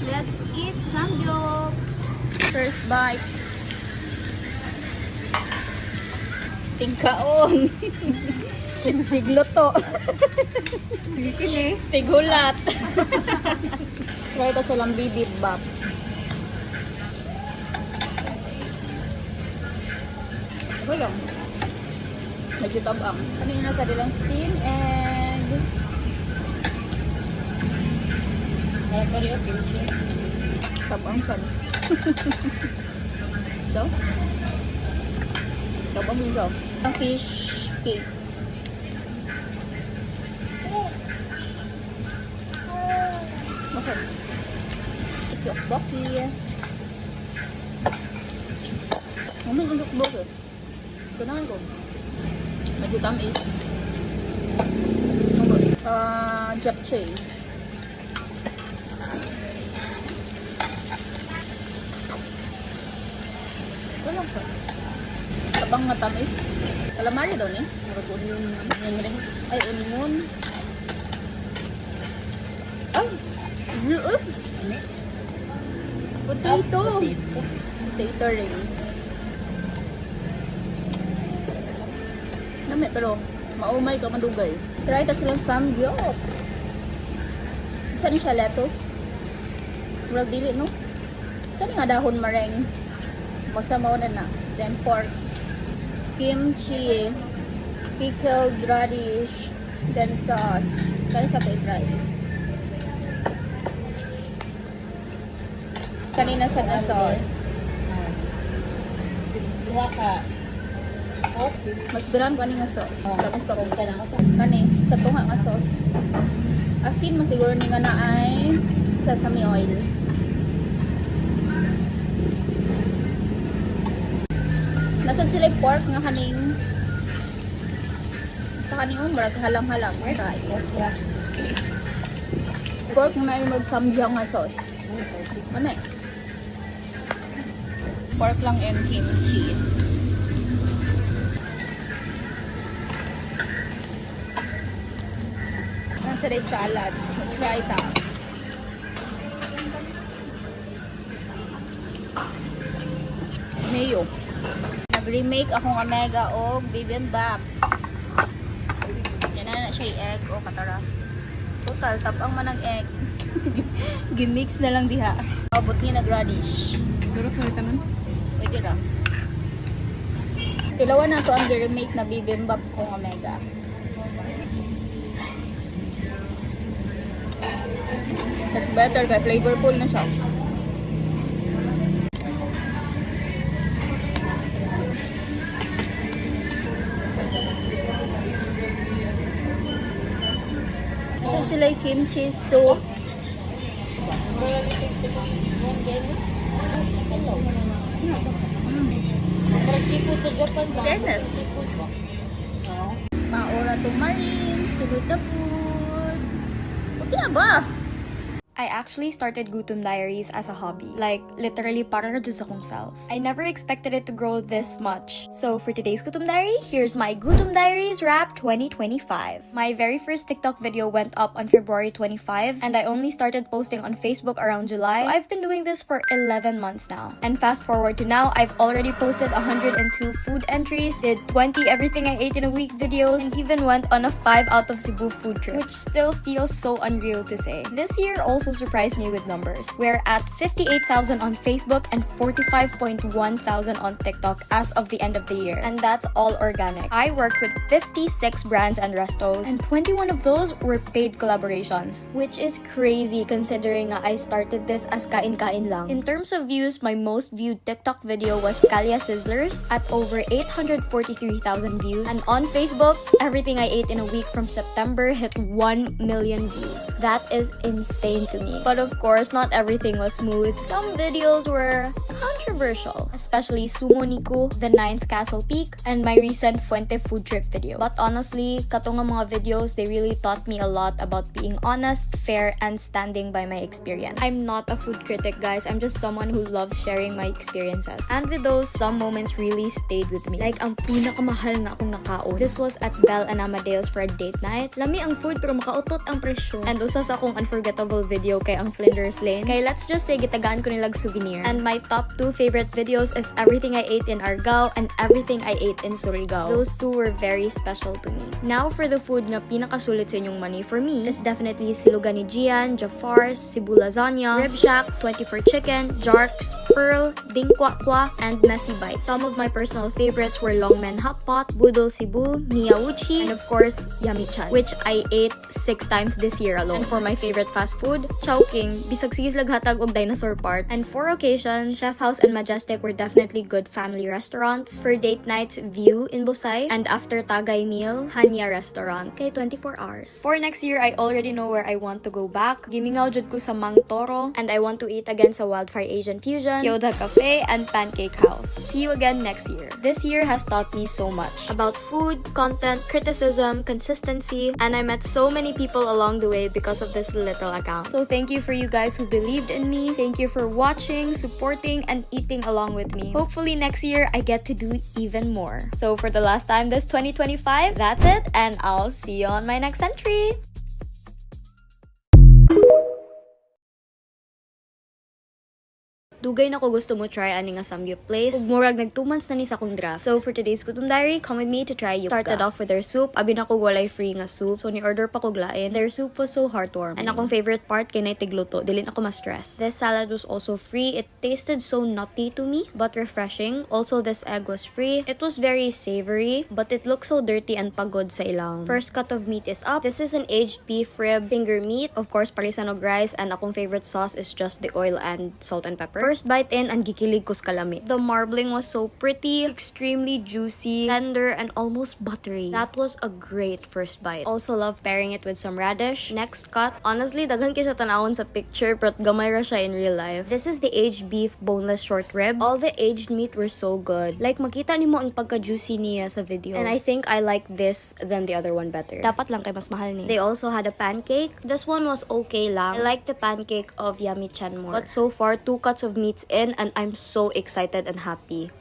Let's eat samgyup. First bite. Tingkaon. Tigluto. Tigulat. Try ito sa bibimbap. Ito lang. Medyo tabang. Kanina sa dilang steam and tabang siya. Ito. Tabang yun daw. Ang fish cake. Okay. Lukbaki. Namin ang lukbok eh. Kunahan ko. Medyo tamis. Japchae. Walang pa. Tabang na tamis. Calamari daw ni. Yung ring. Ay, onion. Ay! Potato! Potato ring. Nami, pero maumay ka madugay. Try ito silang samgyup. Saan siya lettuce? Murag dili, no? Saan nga dahon mareng? Masa mauna na. Then pork. Kimchi. Pickled radish. Then sauce. Kaya sa try. Kanina sa na sauce. Duha ka. Mas biran ko nga sauce. Tapos pa ko kani sa tunga nga sauce. Asin mo siguro ni nga na ay sesame oil. Nasa sila pork nga kaning sa kaning umbrag halang-halang. Try. Pork nga may mag-samgyang nga sauce. Ano eh? Pork lang and kimchi. Nasa rin salad. Try ita. Mayo. Nag-remake akong omega o bibimbap. Yan na siya egg o katara. Total, tapang man ang egg. Gimix na lang diha. Abot niya nag-radish. Durot na naman. Pwede lang. Kilawan na to ang remake na bibimbap kong omega. That's better kaya flavorful na siya. Ito sila yung kimchi soup. Seafood sa Japan ba? Fairness. Seafood ba? Maura to marine, sulit na food. Okay na ba? I actually started Gutom Diaries as a hobby, like literally para just akong self. I never expected it to grow this much. So for today's Gutom Diary, here's my Gutom Diaries Wrap 2025. My very first TikTok video went up on February 25, and I only started posting on Facebook around July. So I've been doing this for 11 months now. And fast forward to now, I've already posted 102 food entries, did 20 everything I ate in a week videos, and even went on a 5 out of Cebu food trip, which still feels so unreal to say. This year also surprised me with numbers. We're at 58,000 on Facebook and 45,100 on TikTok as of the end of the year, and that's all organic. I worked with 56 brands and restos, and 21 of those were paid collaborations, which is crazy considering I started this as kain-kain lang. In terms of views, my most viewed TikTok video was Kalya Sizzlers at over 843,000 views, and on Facebook, everything I ate in a week from September hit 1 million views. That is insane to me. But of course, not everything was smooth. Some videos were controversial, especially Sumo Niku, the 9th Castle Peak, and my recent Fuente food trip video. But honestly, katong nga mga videos, they really taught me a lot about being honest, fair, and standing by my experience. I'm not a food critic, guys. I'm just someone who loves sharing my experiences. And with those, some moments really stayed with me. Like, ang pinakamahal na akong nakaon. This was at Bel and Amadeus for a date night. Lami ang food pero makautot ang presyo. And usas akong unforgettable video kay ang Flinders Lane. Kay let's just say gitagaan ko nilag souvenir. And my top 2 favorite videos is everything I ate in Argao and everything I ate in Surigao. Those two were very special to me. Now for the food na pinakasulit sa inyong money for me is definitely Silugan ni Gian, Jafar's, Cebu Lasagna, Rib Shack, 24 Chicken, Jarks, Pearl, Ding Kwa Kwa, and Messy Bites. Some of my personal favorites were Longmen Hot Pot, Budol Cebu, Miyawuchi, and of course, Yummy Chan, which I ate 6 times this year alone. And for my favorite fast food, Chowking, bisag sigislag hatag og dinosaur parts. And for occasions, Chef House and Majestic were definitely good family restaurants. For date nights, View in Busay, and after Tagay meal, Hanya Restaurant, kay 24 hours. For next year, I already know where I want to go back. Gimingaw jud ko sa Mang Toro, and I want to eat again sa Wildfire Asian Fusion, Kyoda Cafe, and Pancake House. See you again next year. This year has taught me so much about food, content, criticism, consistency, and I met so many people along the way because of this little account. So thank you for you guys who believed in me. Thank you for watching, supporting, and eating along with me. Hopefully next year I get to do even more. So for the last time this 2025, that's it, and I'll see you on my next entry. Dugay na ko gusto mo try ani nga samgyup place. Ug murag nag 2 months na ni sa akong draft. So for today's Gutom Diary, come with me to try yupka. Started off with their soup. Abi na ko walay free nga soup. So ni-order pa ko glain. Their soup was so heartwarming. And akong favorite part kay nay tigluto. Dili na ako ma-stress. This salad was also free. It tasted so nutty to me, but refreshing. Also, this egg was free. It was very savory, but it looked so dirty and pagod sa ilang. First cut of meat is up. This is an aged beef rib finger meat. Of course, parisanog rice. And akong favorite sauce is just the oil and salt and pepper. First bite in, and gikilig ko sa kalami. The marbling was so pretty, extremely juicy, tender, and almost buttery. That was a great first bite. Also love pairing it with some radish. Next cut, honestly, daghan kay siya tanawon sa picture, but gamay ra siya in real life. This is the aged beef boneless short rib. All the aged meat were so good. Like, makita nimo ang pagka-juicy niya sa video. And I think I like this than the other one better. Dapat lang kay mas mahal ni. They also had a pancake. This one was okay lang. I like the pancake of Yummy Chan more. But so far, 2 cuts of meats in, and I'm so excited and happy.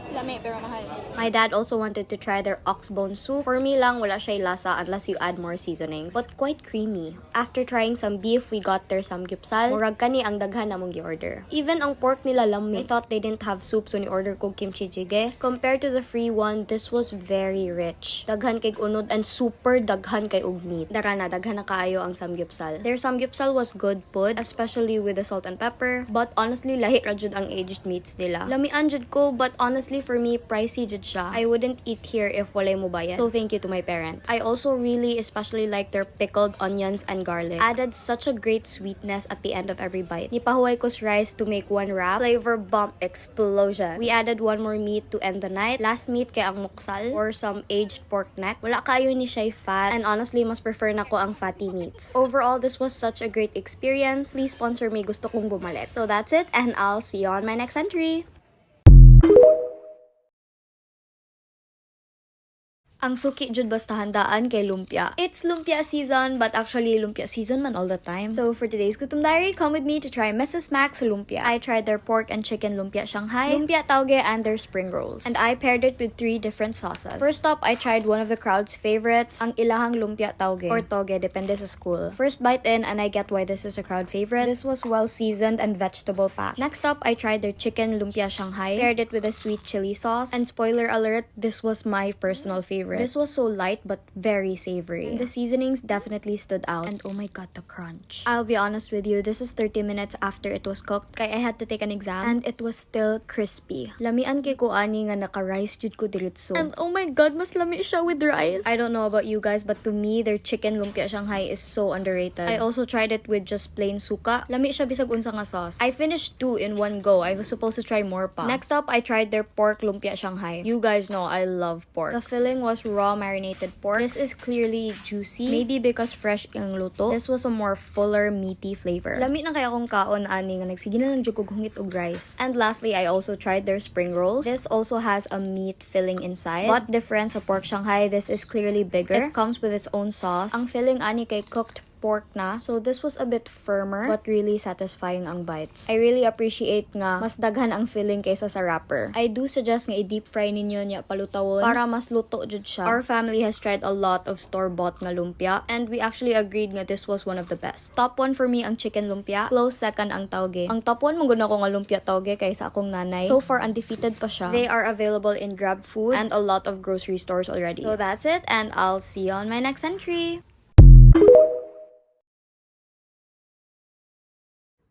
Lami, pero mahal. My dad also wanted to try their ox bone soup. For me lang, wala siya lasa unless you add more seasonings. But quite creamy. After trying some beef, we got their samgyupsal. Murag kani ang daghan namong gi-order. Even ang pork nila lami. I thought they didn't have soup, so ni-order ko kimchi jjigae. Compared to the free one, this was very rich. Daghan kay unod and super daghan kay og meat. Dara na, daghan na kaayo ang samgyupsal. Their samgyupsal was good pud, especially with the salt and pepper. But honestly, lahi ra jud ang aged meats nila. Lamian jud ko, but honestly, for me, pricey jud siya. I wouldn't eat here if walay mo bayad. So thank you to my parents. I also really especially like their pickled onions and garlic. Added such a great sweetness at the end of every bite. Nipahuway ko rice to make one wrap. Flavor bomb explosion. We added one more meat to end the night. Last meat kay ang muksal or some aged pork neck. Wala kayo ni siya fat, and honestly, mas prefer na ko ang fatty meats. Overall, this was such a great experience. Please sponsor me, gusto kong bumalik. So that's it, and I'll see you on my next entry. Ang suki jud basta handaan kay lumpia. It's lumpia season, but actually lumpia season man all the time. So for today's Gutom Diary, come with me to try Mrs. Mac's lumpia. I tried their pork and chicken lumpia Shanghai, lumpia tauge, and their spring rolls. And I paired it with 3 different sauces. First up, I tried one of the crowd's favorites, ang ilahang lumpia tauge or toge, depende sa school. First bite in, and I get why this is a crowd favorite. This was well seasoned and vegetable packed. Next up, I tried their chicken lumpia Shanghai, paired it with a sweet chili sauce. And spoiler alert, this was my personal favorite. This was so light but very savory. And the seasonings definitely stood out. And oh my god, the crunch. I'll be honest with you, this is 30 minutes after it was cooked. Kaya I had to take an exam, and it was still crispy. Lamian kay ko ani nga naka-rice jud ko diretso. And oh my god, mas lami siya with rice. I don't know about you guys, but to me, their chicken lumpia Shanghai is so underrated. I also tried it with just plain suka. Lami siya bisag unsa nga sauce. I finished 2 in one go. I was supposed to try more pa. Next up, I tried their pork lumpia Shanghai. You guys know I love pork. The filling was has raw marinated pork. This is clearly juicy. Maybe because fresh yung luto. This was a more fuller, meaty flavor. Lami na kaya akong kaon ani nga nagsige na lang jud kog hungit og rice. And lastly, I also tried their spring rolls. This also has a meat filling inside. But different sa pork Shanghai, this is clearly bigger. It comes with its own sauce. Ang filling ani kay cooked pork na. So this was a bit firmer but really satisfying ang bites. I really appreciate nga mas daghan ang filling kaysa sa wrapper. I do suggest nga i-deep fry ninyo niya palutawon para mas luto jud siya. Our family has tried a lot of store-bought nga lumpia and we actually agreed nga this was one of the best. Top 1 for me ang chicken lumpia. Close second ang tauge. Ang top 1 mong guna ko nga lumpia tauge kaysa akong nanay. So far undefeated pa siya. They are available in Grab Food and a lot of grocery stores already. So that's it and I'll see you on my next entry.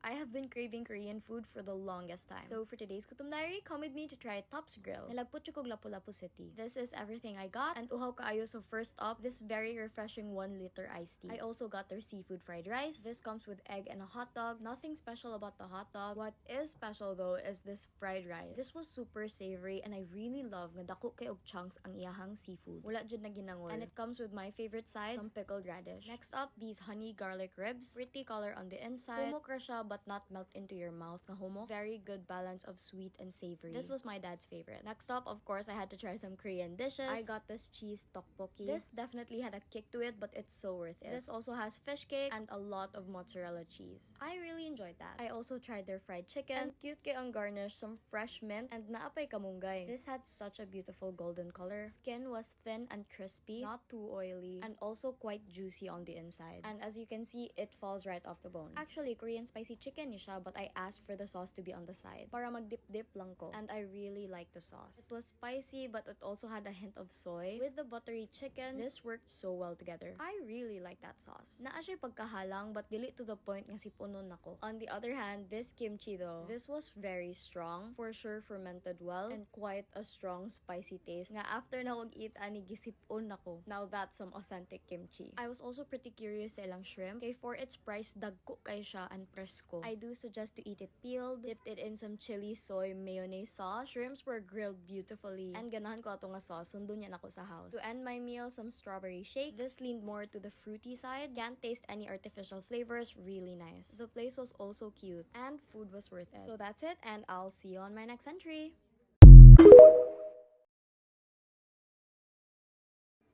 I have been craving Korean food for the longest time. So for today's Gutom Diary, come with me to try Top's Grill. Nalagput siya kog Lapu-Lapu City. This is everything I got. And uhaw kaayo, so first up, this very refreshing 1-liter iced tea. I also got their seafood fried rice. This comes with egg and a hot dog. Nothing special about the hot dog. What is special though is this fried rice. This was super savory and I really love nga dako kay og chunks ang iyahang seafood. Wala jud na ginangol. And it comes with my favorite side, some pickled radish. Next up, these honey garlic ribs. Pretty color on the inside. Humok ra siya but not melt into your mouth nga humok. Very good balance of sweet and savory. This was my dad's favorite. Next up, of course, I had to try some Korean dishes. I got this cheese tteokbokki. This definitely had a kick to it, but it's so worth it. This also has fish cake and a lot of mozzarella cheese. I really enjoyed that. I also tried their fried chicken. And cute kay ang garnish, some fresh mint, and naapay kamunggay. This had such a beautiful golden color. Skin was thin and crispy, not too oily, and also quite juicy on the inside. And as you can see, it falls right off the bone. Actually, Korean spicy chicken ni siya, but I asked for the sauce to be on the side para magdip-dip lang ko. And I really liked the sauce. It was spicy, but it also had a hint of soy. With the buttery chicken, this worked so well together. I really like that sauce. Naa siya pagkahalang, but dili to the point nga sipunon nako. On the other hand, this kimchi though, this was very strong. For sure fermented well, and quite a strong spicy taste. Nga after na kog eat ani gisipon nako. Now that's some authentic kimchi. I was also pretty curious sa ilang shrimp. Kay for its price, dagko kay siya and presko. I do suggest to eat it peeled, dipped it in some chili soy mayonnaise sauce. Shrimps were grilled beautifully, and ganahan ko ato nga sauce, sundo niya nako sa house. To end my meal, some strawberry shake. This leaned more to the fruity side. Can't taste any artificial flavors, really nice. The place was also cute, and food was worth it. So that's it, and I'll see you on my next entry.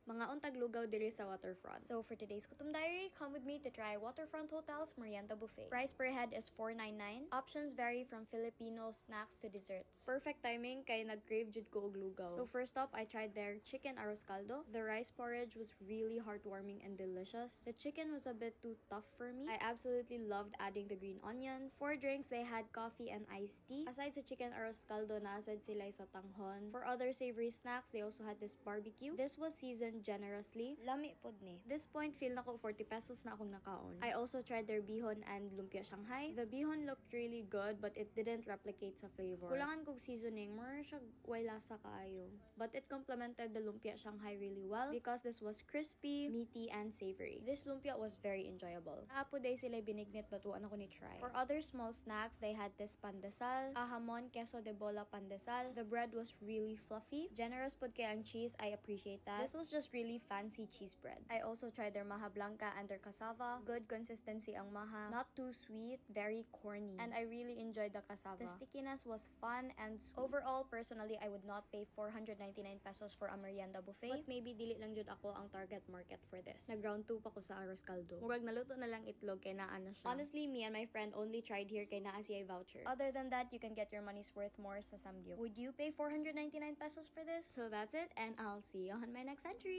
Mga untag lugaw diri sa waterfront. So for today's Gutom Diary, come with me to try Waterfront Hotel's Merienda Buffet. Price per head is $4.99. Options vary from Filipino snacks to desserts. Perfect timing kay nag-crave jud ko og lugaw. So first up, I tried their chicken arroz caldo. The rice porridge was really heartwarming and delicious. The chicken was a bit too tough for me. I absolutely loved adding the green onions. For drinks, they had coffee and iced tea. Aside sa chicken arroz caldo, naasad sila sa tanghon. For other savory snacks, they also had this barbecue. This was seasoned generously. Lami pod ni. This point, feel nako 40 pesos na akong nakaon. I also tried their bihon and lumpia Shanghai. The bihon looked really good, but it didn't replicate sa flavor. Kulangan kog seasoning, more siya way lasa kaayo. But it complemented the lumpia Shanghai really well because this was crispy, meaty, and savory. This lumpia was very enjoyable. Naapo day sila binignit but wala ko ni try. For other small snacks, they had this pandesal, ahamon, queso de bola pandesal. The bread was really fluffy. Generous pod kay ang cheese, I appreciate that. This was just really fancy cheese bread. I also tried their maha blanca and their cassava. Good consistency ang maha. Not too sweet, very corny. And I really enjoyed the cassava. The stickiness was fun and sweet. Overall, personally, I would not pay 499 pesos for a merienda buffet. But maybe dili lang jud ako ang target market for this. Nag-round 2 pa ko sa arroz caldo. Murag naluto na lang itlog kay naa na siya. Honestly, me and my friend only tried here kay naa siya voucher. Other than that, you can get your money's worth more sa samgyup. Would you pay 499 pesos for this? So that's it, and I'll see you on my next entry.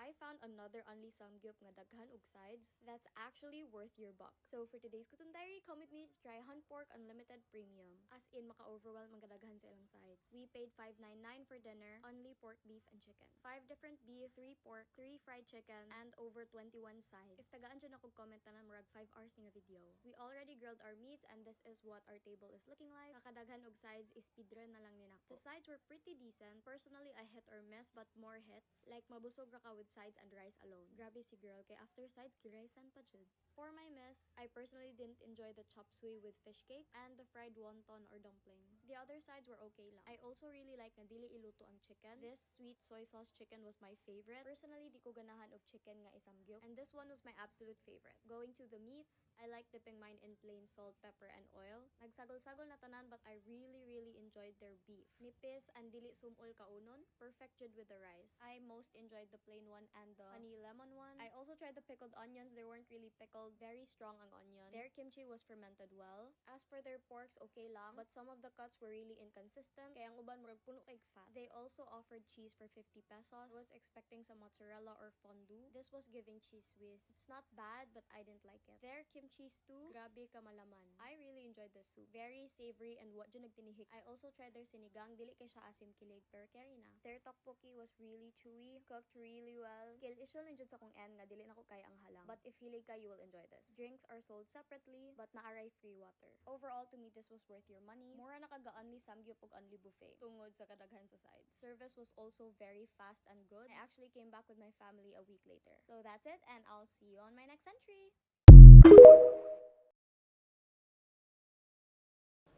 I found another only samgyup nga daghan og sides that's actually worth your buck. So for today's Gutom Diary, come with me to try Han Pork Unlimited Premium. As in, maka-overwhelm ang kadaghan sa ilang sides. We paid $5.99 for dinner, only pork, beef, and chicken. 5 different beef, 3 pork, 3 fried chicken, and over 21 sides. If tagaan dyan ako comment na murag 5 hours nga video. We already grilled our meats and this is what our table is looking like. Kakadaghan og sides is pidre na lang ninako. The sides were pretty decent. Personally, I hit or miss but more hits. Like mabusog ra ka with sides and and rice alone. Grabe si girl, kay after sides, giraysan pa jud. For my miss, I personally didn't enjoy the chop suey with fish cake and the fried wonton or dumpling. The other sides were okay lang. I also really like na dili iluto ang chicken. This sweet soy sauce chicken was my favorite. Personally, di ko ganahan og chicken nga isamgyup. And this one was my absolute favorite. Going to the meats, I like dipping mine in plain salt, pepper, and oil. Nagsagol-sagol na tanan but I really enjoyed their beef. Nipis and dili sumol kaunon. Perfect jud with the rice. I most enjoyed the plain one and the honey lemon one. I also tried the pickled onions. They weren't really pickled. Very strong ang onion. Their kimchi was fermented well. As for their porks, okay lang. But some of the cuts were really inconsistent. Kaya ang uban murag puno kay fat. They also offered cheese for 50 pesos. I was expecting some mozzarella or fondue. This was giving cheese whiz. It's not bad, but I didn't like it. Their kimchi stew, grabe kamalaman. I really enjoyed the soup. Very savory and what dyan nagtinihik. I also tried their sinigang. Dili kay siya asim kilig, pero carry na. Their tteokbokki was really chewy, cooked really well. Skill issue lang dyan sa kong end nga dili na ko kaya ang halang. But if hilig ka, you will enjoy this. Drinks are sold separately, but naaray free water. Overall, to me, this was worth your money. Mura na kaga-only samgyup ug only buffet. Tungod sa kadaghan sa side. Service was also very fast and good. I actually came back with my family a week later. So that's it, and I'll see you on my next entry.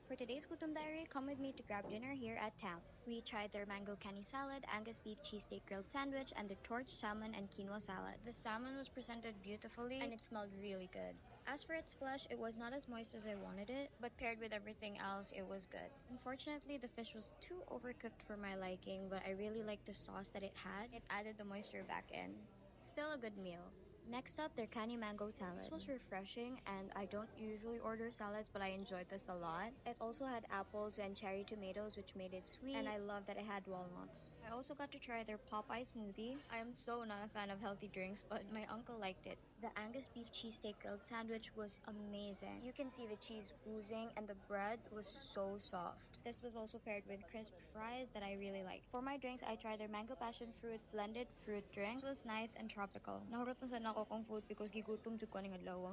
For today's Gutom Diary, come with me to grab dinner here at town. We tried their mango canny salad, Angus beef cheesesteak grilled sandwich, and the torched salmon and quinoa salad. The salmon was presented beautifully and it smelled really good. As for its flesh, it was not as moist as I wanted it, but paired with everything else, it was good. Unfortunately, the fish was too overcooked for my liking, but I really liked the sauce that it had. It added the moisture back in. Still a good meal. Next up, their canny mango salad. This was refreshing, and I don't usually order salads, but I enjoyed this a lot. It also had apples and cherry tomatoes, which made it sweet, and I love that it had walnuts. I also got to try their Popeye smoothie. I am so not a fan of healthy drinks, but my uncle liked it. The Angus beef cheesesteak grilled sandwich was amazing. You can see the cheese oozing, and the bread was so soft. This was also paired with crisp fries that I really liked. For my drinks, I tried their mango passion fruit blended fruit drink. This was nice and tropical. Nahurot na sad ako kong food because gigutom jud ko ning adlaw.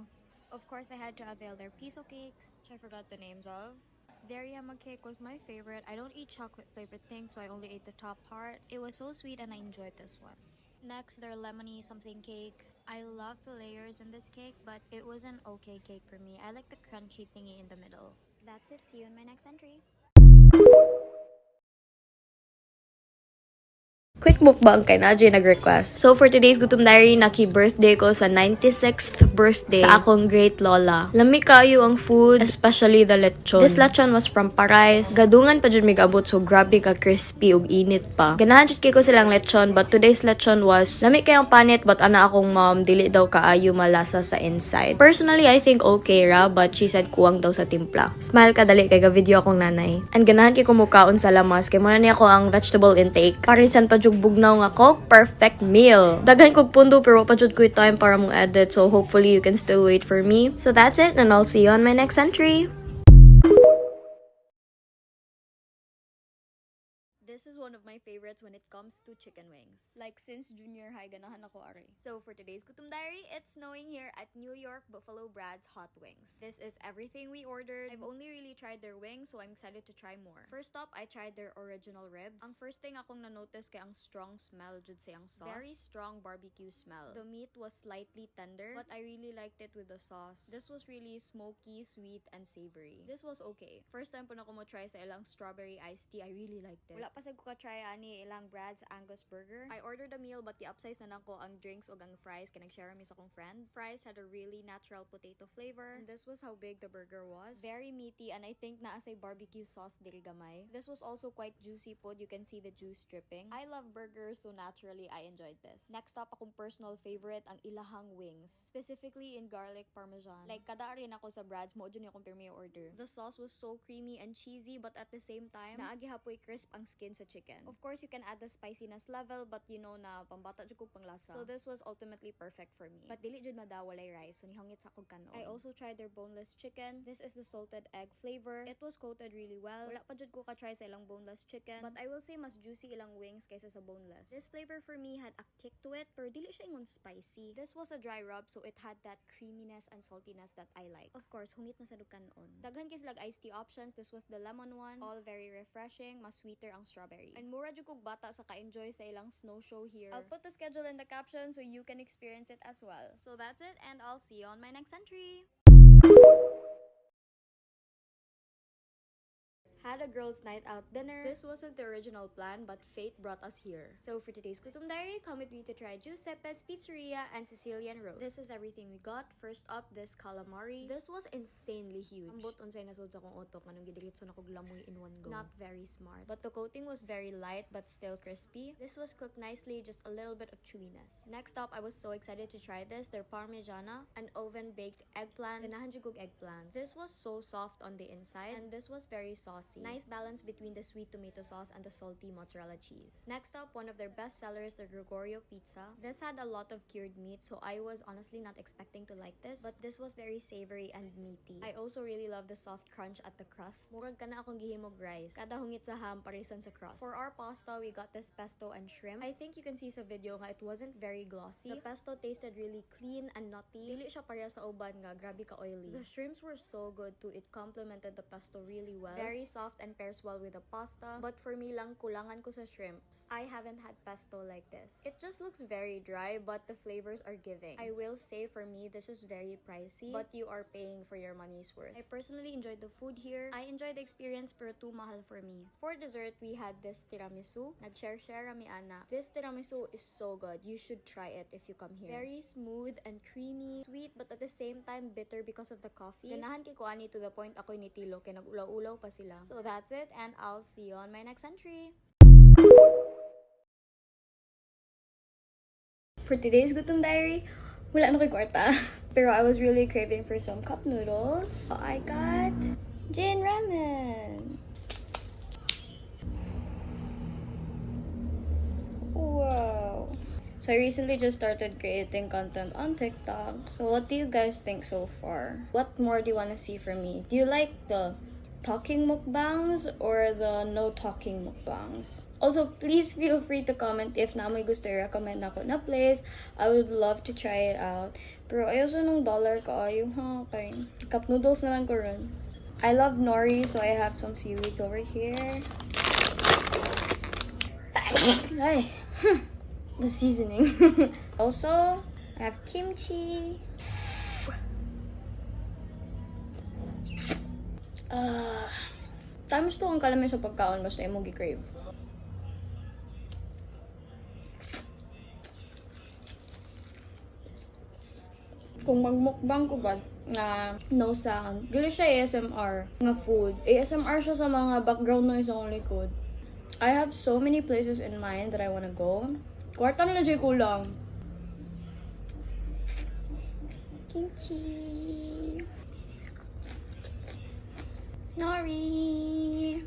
Of course, I had to avail their piso cakes, which I forgot the names of. Their yama cake was my favorite. I don't eat chocolate flavored things, so I only ate the top part. It was so sweet and I enjoyed this one. Next, their lemony something cake. I love the layers in this cake, but it was an okay cake for me. I like the crunchy thingy in the middle. That's it. See you in my next entry. Quick mukbang kay Najee nag-request. So for today's Gutom Diary, naki-birthday ko sa 96th birthday sa akong great lola. Lami kayo ang food, especially the lechon. This lechon was from Parais. Gadungan pa jud mig abot, so grabe ka crispy ug init pa. Ganahan jud kay ko silang lechon, but today's lechon was lami kayang panit, but ana akong mom dili daw kaayo malasa sa inside. Personally, I think okay ra, but she said kuwang daw sa timpla. Smile ka dali kay ga video akong nanay. And ganahan kay ko mukaon sa lamas kay muna niya ko ang vegetable intake. Parisan pa jud bugnaw nga ko, perfect meal. Daghan kog pundo pero pa jud ko time para mong edit, so hopefully you can still wait for me. So that's it, and I'll see you on my next entry. This is one of my favorites when it comes to chicken wings. Like since junior high, ganahan ako are. So for today's Gutom Diary, it's snowing here at New York Buffalo Brad's Hot Wings. This is everything we ordered. I've only really tried their wings, so I'm excited to try more. First up, I tried their original ribs. Ang first thing akong na-notice kay ang strong smell jud sa ang sauce. Very strong barbecue smell. The meat was slightly tender, but I really liked it with the sauce. This was really smoky, sweet, and savory. This was okay. First time po na ko mo try sa ilang strawberry iced tea. I really liked it. Wala pa ko ka-try ani ilang Brad's Angus burger. I ordered a meal but i-upsize na nako ang drinks ug ang fries kay nag-share mi sa akong friend. Fries had a really natural potato flavor. And this was how big the burger was. Very meaty, and I think naa say barbecue sauce diri gamay. This was also quite juicy pod. You can see the juice dripping. I love burgers, so naturally I enjoyed this. Next up, akong personal favorite ang ilahang wings. Specifically in garlic parmesan. Like kada rin ako sa Brad's, mo jud ni akong premier order. The sauce was so creamy and cheesy, but at the same time, naagi hapoy crisp ang skin sa chicken. Of course, you can add the spiciness level, but you know na pambata jud ko panglasa. So this was ultimately perfect for me. But dili jud madawalay rice, so nihangit sa akong kanon. I also tried their boneless chicken. This is the salted egg flavor. It was coated really well. Wala pa jud ko ka-try sa ilang boneless chicken, but I will say mas juicy ilang wings kaysa sa boneless. This flavor for me had a kick to it, pero dili siya ingon spicy. This was a dry rub, so it had that creaminess and saltiness that I like. Of course, hungit na sa kanon. Daghan kay silang iced tea options. This was the lemon one. All very refreshing. Mas sweeter ang strawberry strawberry. And mura jud kog bata sa ka-enjoy sa ilang snow show here. I'll put the schedule in the caption so you can experience it as well. So that's it, and I'll see you on my next entry. Had a girls' night out dinner. This wasn't the original plan, but fate brought us here. So for today's Gutom Diary, come with me to try Giuseppe's Pizzeria and Sicilian Roast. This is everything we got. First up, this calamari. This was insanely huge. Ambot unsay nasod sa kong utok kanang gidiritso na kog lamoy in one go. Not very smart. But the coating was very light but still crispy. This was cooked nicely, just a little bit of chewiness. Next up, I was so excited to try this. Their parmigiana, an oven-baked eggplant. Ganahan jud kog eggplant. This was so soft on the inside, and this was very saucy. Nice balance between the sweet tomato sauce and the salty mozzarella cheese. Next up, one of their best sellers, the Gregorio pizza. This had a lot of cured meat, so I was honestly not expecting to like this, but this was very savory and meaty. I also really love the soft crunch at the crust. Murag kana akong gihimog rice. Kada hungit sa ham parisan sa crust. For our pasta, we got this pesto and shrimp. I think you can see sa video nga it wasn't very glossy. The pesto tasted really clean and nutty. Dili siya pareha sa uban nga grabe ka oily. The shrimps were so good too. It complemented the pesto really well. Very soft and pairs well with the pasta, but for me lang kulangan ko sa shrimps. I haven't had pesto like this. It just looks very dry, but the flavors are giving. I will say for me this is very pricey, but you are paying for your money's worth. I personally enjoyed the food here. I enjoyed the experience pero too mahal for me. For dessert, we had this tiramisu. Nag-share mi ana. This tiramisu is so good. You should try it if you come here. Very smooth and creamy, sweet but at the same time bitter because of the coffee. Ganahan kay ko ani to the point ako'y nitilo kay nag-ulaw-ulaw pa sila. So that's it, and I'll see you on my next entry. For today's Gutom Diary, wala na ko'y kwarta. Pero I was really craving for some cup noodles. So I got Jin Ramen. Wow. So I recently just started creating content on TikTok. So what do you guys think so far? What more do you want to see from me? Do you like the talking mukbangs or the no talking mukbangs? Also, please feel free to comment if na may gusto i-recommend ako na place. I would love to try it out. Pero ayaw nung dollar kaayo ha. Okay. Cup noodles na lang ko ron. I love nori, so I have some seaweeds over here. Ay. The seasoning. Also, I have kimchi. Times 2 ang kalamin sa pagkaon basta imong gi-crave. Kung magmukbang ko ba na no sound, dili siya ASMR nga food. ASMR siya sa mga background noise ang likod. I have so many places in mind that I wanna go. Kwarta na jay kulang. Kimchi. Nori.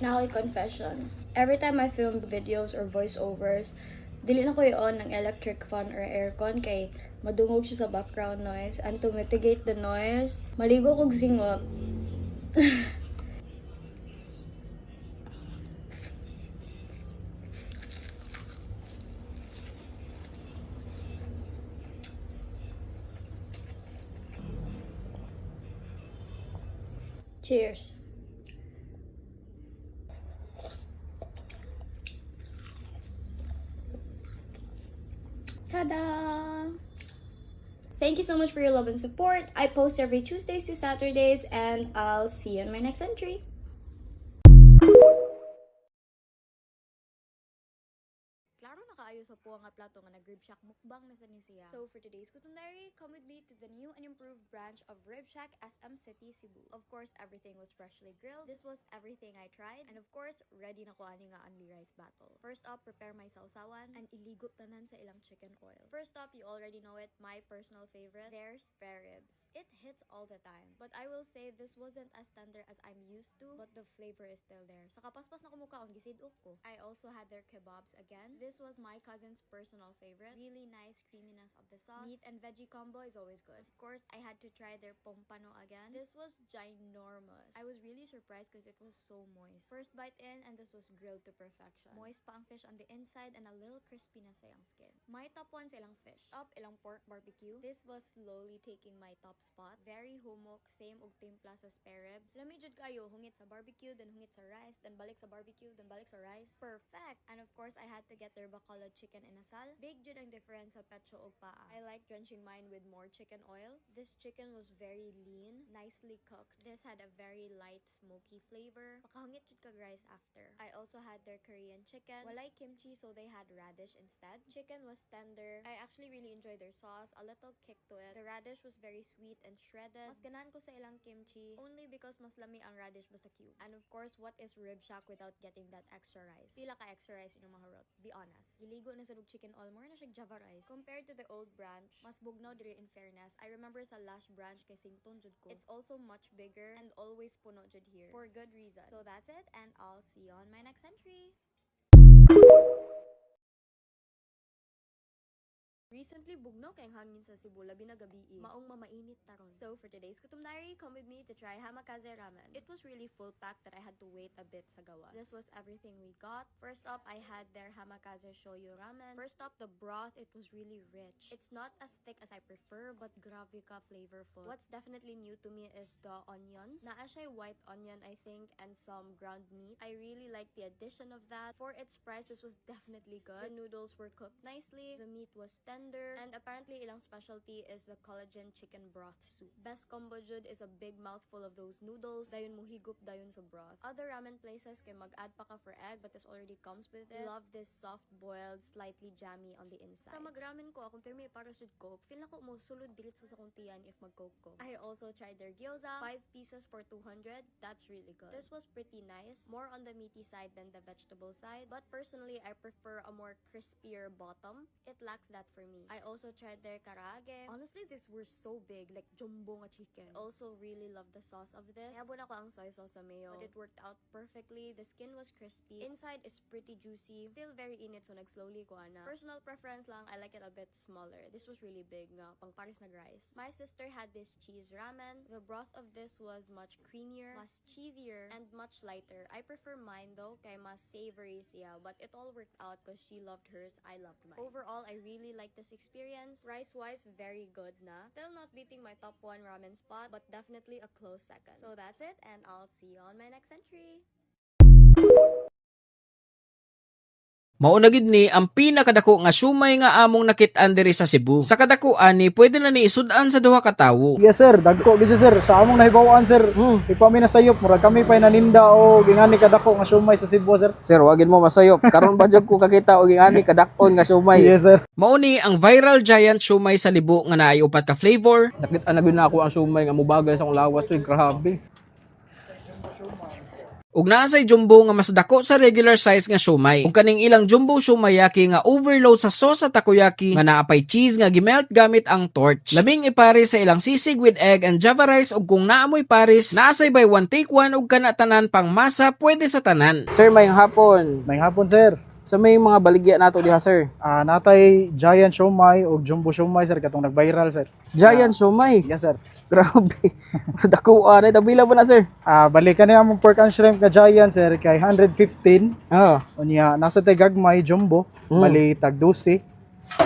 Now a confession. Every time I film videos or voiceovers, dili na ko i-on ng electric fan or aircon kay madungog siya sa background noise, and to mitigate the noise, maligo kog singot. Cheers. Ta-da! Thank you so much for your love and support. I post every Tuesdays to Saturdays, and I'll see you in my next entry. Klaro na kaayo sa puwa nga plato nga nag-rib shack mukbang na sa ni siya. So for today's Gutom Diary, come with me to the new and improved branch of Rib Shack SM City, Cebu. Of course, everything was freshly grilled. This was everything I tried. And of course, ready na ko ani nga only rice battle. First up, prepare my sausawan and iligot tanan sa ilang chicken oil. First up, you already know it, my personal favorite, their spare ribs. It hits all the time. But I will say this wasn't as tender as I'm used to, but the flavor is still there. Sa kapaspas na kumukha ang gisidok ko. I also had their kebabs again. This was my my cousin's personal favorite. Really nice creaminess of the sauce. Meat and veggie combo is always good. Of course, I had to try their pompano again. This was ginormous. I was really surprised because it was so moist. First bite in, and this was grilled to perfection. Moist pa ang fish on the inside and a little crispy na sa iyang skin. My top 1 sa ilang fish. Top, ilang pork barbecue. This was slowly taking my top spot. Very humok, same og timpla sa spare ribs. Lami jud kayo, hungit sa barbecue, then hungit sa rice, then balik sa barbecue, then balik sa rice. Perfect! And of course, I had to get their bacolod chicken inasal. Big jud ang difference sa pecho og paa. I like drenching mine with more chicken oil. This chicken was very lean, nicely cooked. This had a very light, smoky flavor. Makahungit jud kag rice after. I also had their Korean chicken. Walay kimchi, so they had radish instead. Chicken was tender. I actually really enjoyed their sauce. A little kick to it. The radish was very sweet and shredded. Mas ganahan ko sa ilang kimchi only because mas lami ang radish basta cube. And of course, what is rib shack without getting that extra rice? Pila ka extra rice inyong maharot? Be honest. Iligo na sa dug chicken oil, more na siya Java rice. Compared to the old branch, mas bugnaw diri in fairness. I remember sa last branch kay sington jud ko. It's also much bigger and always puno jud here for good reason. So that's it, and I'll see you on my next entry. Recently, bugnaw kayong hangin sa Cebu, labi na gabi. Maong mamainit taron. So, for today's Gutom Diary, come with me to try Hamakaze Ramen. It was really full packed that I had to wait a bit sa gawas. This was everything we got. First up, I had their Hamakaze Shoyu Ramen. First up, the broth, it was really rich. It's not as thick as I prefer, but grabe ka flavorful. What's definitely new to me is the onions. Naa siya white onion, I think, and some ground meat. I really like the addition of that. For its price, this was definitely good. The noodles were cooked nicely. The meat was tender. And apparently, ilang specialty is the collagen chicken broth soup. Best combo jud is a big mouthful of those noodles. Dayon mo higup dayon sa broth. Other ramen places kay mag-add pa ka for egg, but this already comes with it. Love this soft-boiled, slightly jammy on the inside. Sa mag-ramen ko, akong pirmi para sa coke, feel na ko mo sulod diretso sa kong tiyan if mag-coke ko. I also tried their gyoza, 5 pieces for 200. That's really good. This was pretty nice. More on the meaty side than the vegetable side, but personally, I prefer a more crispier bottom. It lacks that for me. I also tried their karaage. Honestly, these were so big, like jumbo nga chicken. I also really love the sauce of this. Yabo na ko ang soy sauce sa mayo, but it worked out perfectly. The skin was crispy. Inside is pretty juicy. Still very init, so nag-slowly ko ana. Personal preference lang, I like it a bit smaller. This was really big nga, pang pares na rice. My sister had this cheese ramen. The broth of this was much creamier, mas cheesier, and much lighter. I prefer mine though, kay mas savory siya, but it all worked out because she loved hers, I loved mine. Overall, I really like this experience. Rice-wise, very good na. Still not beating my top 1 ramen spot, but definitely a close second. So that's it, and I'll see you on my next entry. Mao na gid ni ang pinakadako nga siumay nga among nakit-an diri sa Cebu. Sa kadakuan ni pwede na ni isud-an sa duha ka tawo. Yes sir, dagko gid sir. Sa among nahibawaan sir. Ipami na sayop murag kami pay naninda o gingani kadako nga siumay sa Cebu sir. Sir, wagin mo masayop. Karon ba jud ko kakita og ingani kadakon nga siumay. Yes sir. Mao ni ang viral giant siumay sa libo nga naay upat ka flavor. Nakita na gyud na ako ang siumay nga mubagay sa akong lawas, so grabe. Ug naa say jumbo nga mas dako sa regular size nga siumay. Ug kaning ilang jumbo siumayaki nga overload sa sauce sa takoyaki nga naapay cheese nga gimelt gamit ang torch. Labing ipares sa ilang sisig with egg and java rice, ug kung naamoy pares, naasay by one take one ug kana tanan pang masa pwede sa tanan. Sir, may hapon. May hapon sir. Sa may mga baligya nato diha, sir. Natay giant siumay o jumbo siumay sir katong nag-viral sir. Giant siumay. Yes sir. Grabe. Dakuan ay tabila ba na, sir? Balikan niya among pork and shrimp ka giant sir kay 115. Unya nasa tay gagmay jumbo, bali tag 12.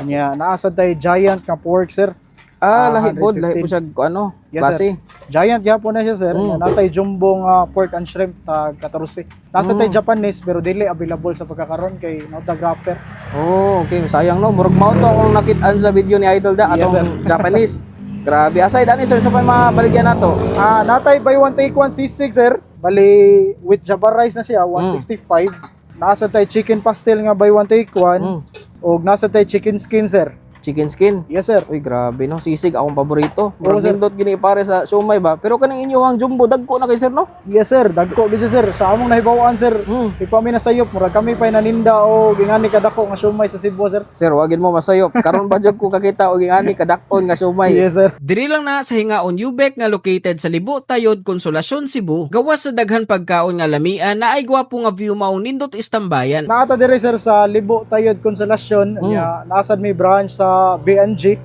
Unya naasa tay giant nga pork sir. Lahi po siya ano, yes, base. Sir. Giant gyapon na siya sir. Natay jumbo nga pork and shrimp tag 14. Nasa tay Japanese pero dili available sa pagkakaroon kay no tag wrapper. Oh, okay, sayang no. Murag mao to akong nakit-an sa video ni Idol da Yes, atong Japanese. Grabe, aside ani sir sa mga baligya nato. Natay buy one take one sisig sir. Bali with java rice na siya 165. Nasa tay chicken pastel nga buy one take one. Og nasa tay chicken skin sir. chicken skin. Yes sir. Uy, grabe no. Sisig akong paborito. Oo, sir. Nindot gini pare sa siomay ba. Pero kaning inyohang jumbo dagko na kay sir no. Yes sir, dagko gid siya, sir. Sa among nahibawaan sir. Ipa mi nasayop murag kami pay naninda o gingani kadako nga siomay sa Cebu sir. Sir, wagin mo masayop. Karon ba jud ko kakita og ingani kadakon nga siomay. Yes sir. Diri lang na sa Hingaon Ubek nga located sa Libo Tayod, Consolacion, Cebu. Gawas sa daghan pagkaon nga lamian na ay gwapo nga view mao nindot istambayan. Naata diri sir sa Libo Tayod Consolacion, nya nasad may branch sa BNG.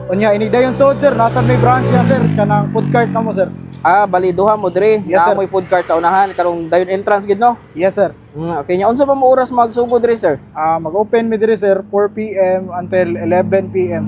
Unya inigdayon sod sir, nasad may branch ya sir kanang food cart namo sir. Ah, bali duha mo dre. Yes, sir. Naamoy food cart sa unahan karong dayon entrance gid no. Yes sir. Okay nya unsa pa mo oras magsugo dre sir? Mag-open mi diri sir 4 PM until 11 PM.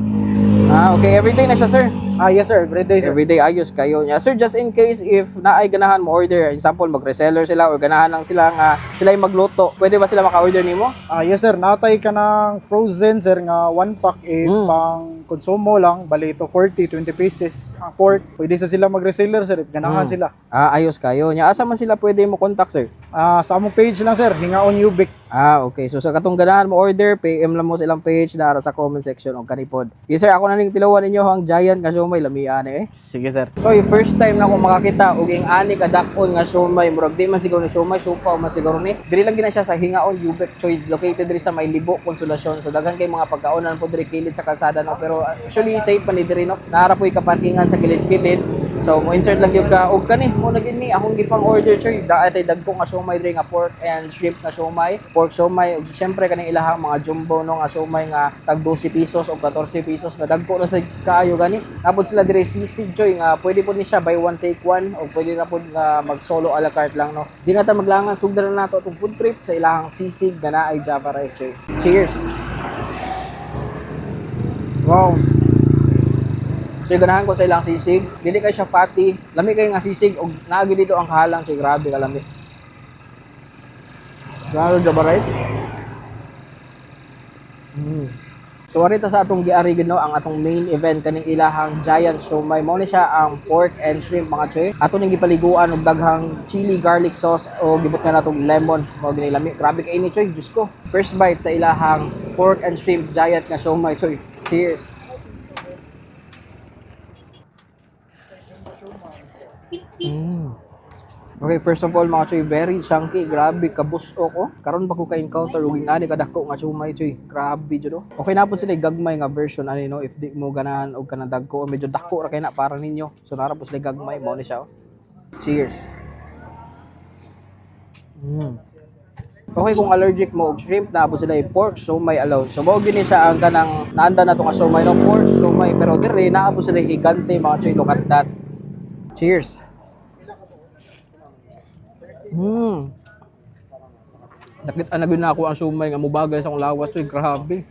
Ah, okay, everyday na siya sir. Yes sir, every day sir. Everyday ayos kayo niya. Sir, just in case if naay ganahan mo order, example mag-reseller sila or ganahan lang sila nga sila yung magluto, pwede ba sila maka-order nimo? Yes sir, natay ka ng frozen sir nga 1 pack pang konsumo lang, bali ito 40, 20 pieces ang pork. Pwede sa sila mag-reseller sir, if ganahan sila. Ayos kayo niya. Asa man sila pwede mo contact sir? Sa among page lang sir, Hingaon Ubik. Okay. So sa katong ganahan mo order, PM lang mo sa ilang page na sa comment section o kanipod. Yes sir, ako na ning tilawan ninyo ang giant nga siomay lamian eh. Sige sir. So yung first time na ako makakita og ani kadakon nga siomay, murag di man siguro ni siomay, supa o man siguro ni. Diri lang gina siya sa Hingaon Ubek Choy, located diri sa May Libo, Consolacion. So daghan kay mga pagkaonan po diri kilid sa kalsada no, pero actually safe pa ni diri no. Naara po'y kaparkingan sa kilid-kilid. So mo insert lang gyud ka og kani mo na gid ni akong gipang order choy. Daatay dagko nga siomay diri nga pork and shrimp na siomay, pork siomay ug syempre kaning ilahang mga jumbo no nga siomay nga tag 12 pesos o 14 pesos na dagko na sa kaayo gani. Tapos sila diri sisig choy nga pwede po ni siya buy one take one o pwede na po nga mag solo a la carte lang no. Di na ta maglangan sugdan na nato atong food trip sa ilahang sisig nga naay Java rice choy. Cheers. Wow. So ganahan ko sa ilang sisig, dili kay siya fatty, lami kay nga sisig og naagi dito ang halang, so grabe ka lami. Grabe Java rice. So warita sa atong giari gid no ang atong main event kaning ilahang giant siomay. Mao ni siya ang pork and shrimp mga choy. Ato ning gipaliguan og daghang chili garlic sauce o gibot na natong lemon. Mao gini lami. Grabe kay ini choy, Diyos ko. First bite sa ilahang pork and shrimp giant nga siomay choy. Cheers. Okay, first of all mga choy, very chunky, grabe kabusok oh. Karon ba ko ka-encounter og ingani kadako nga siomay choy. Grabe jud oh. Okay na po sila gagmay nga version ani no if di mo ganahan og kanang dagko or medyo dako ra kay na para ninyo. So nara po sila gagmay mao ni siya oh. Cheers. Okay, kung allergic mo og shrimp na po sila pork siomay alone. So mao gini siya ang kanang naanda na to nga siomay no pork siomay pero dire naa po sila higante mga choy, look at that. Cheers. Nakita na gud na ako ang siomay nga mubagay sa akong lawas choy, grabe.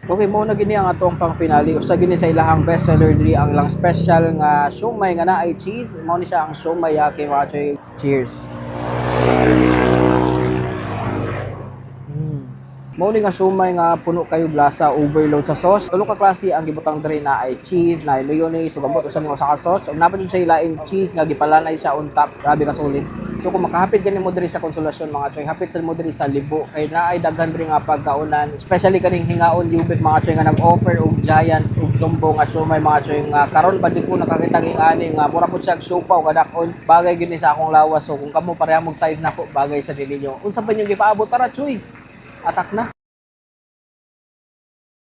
Okay, mo na gini ang atong pang finale. Usa gini sa ilahang best seller diri ang ilang special nga siomay nga naay cheese. Mao ni siya ang siomay yaki mga choy. Cheers. Mao ni nga siomay nga puno kayo lasa, overload sa sauce. Tulo ka klase ang gibutang diri na ay cheese, na mayonnaise, ug ambot usa ning usa ka sauce. Ug napad siya ilaing cheese nga gipalanay siya on top. Grabe ka solid. So kung makahapit gani mo diri sa Consolacion mga choy, hapit sa mo diri sa Libo kay naay daghan diri nga pagkaunan, especially kaning Hingaon Ubik mga choy nga nag-offer og giant ug jumbo nga siomay mga choy nga karon pa jud ko nakakita ng ani nga mura pud siya siopaw kadakon. Bagay gini sa akong lawas. So kung kamo pareha mog size nako, bagay sa dili nyo. Unsa pa nyo gipaabot tara choy? Atak na.